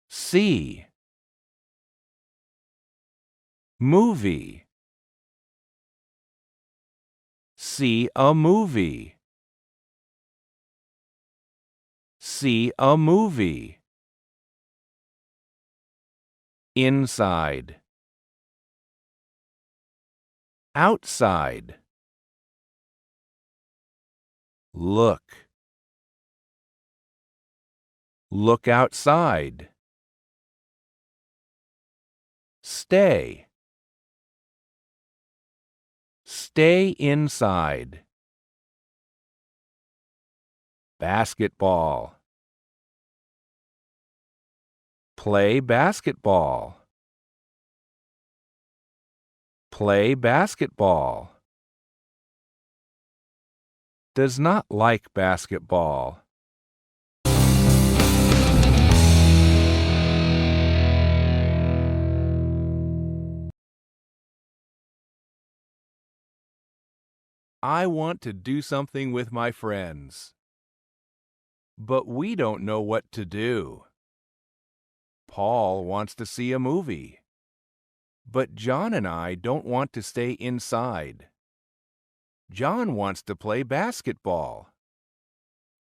See. Movie. See a movie. See a movie. Inside. Outside. Look. Look outside. Stay. Stay inside. Basketball. Play basketball. Play basketball. Does not like basketball. I want to do something with my friends, but we don't know what to do. Paul wants to see a movie, but John and I don't want to stay inside. John wants to play basketball,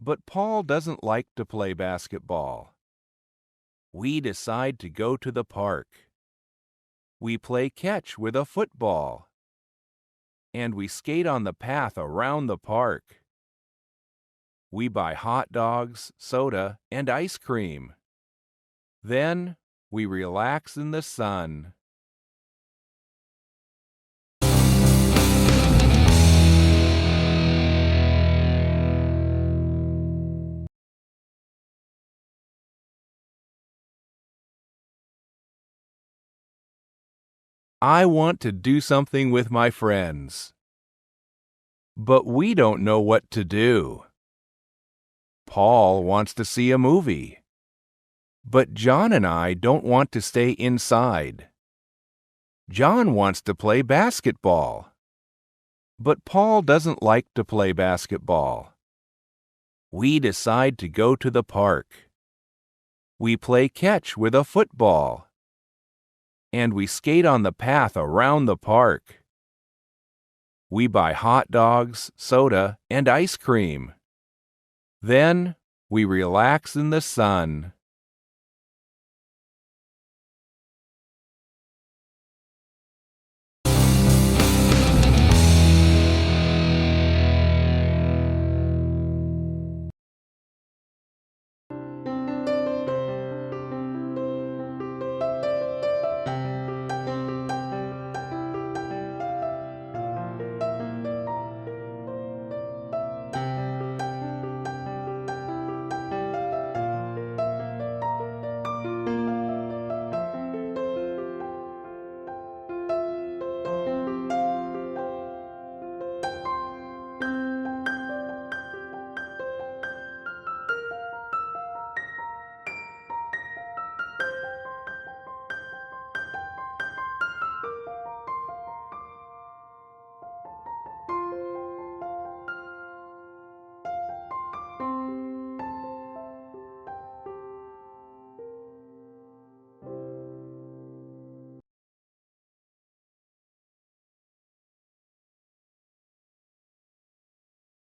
but Paul doesn't like to play basketball. We decide to go to the park. We play catch with a football, and we skate on the path around the park. We buy hot dogs, soda, and ice cream. Then we relax in the sun. I want to do something with my friends, but we don't know what to do. Paul wants to see a movie, but John and I don't want to stay inside. John wants to play basketball, but Paul doesn't like to play basketball. We decide to go to the park. We play catch with a football, and we skate on the path around the park. We buy hot dogs, soda, and ice cream. Then we relax in the sun.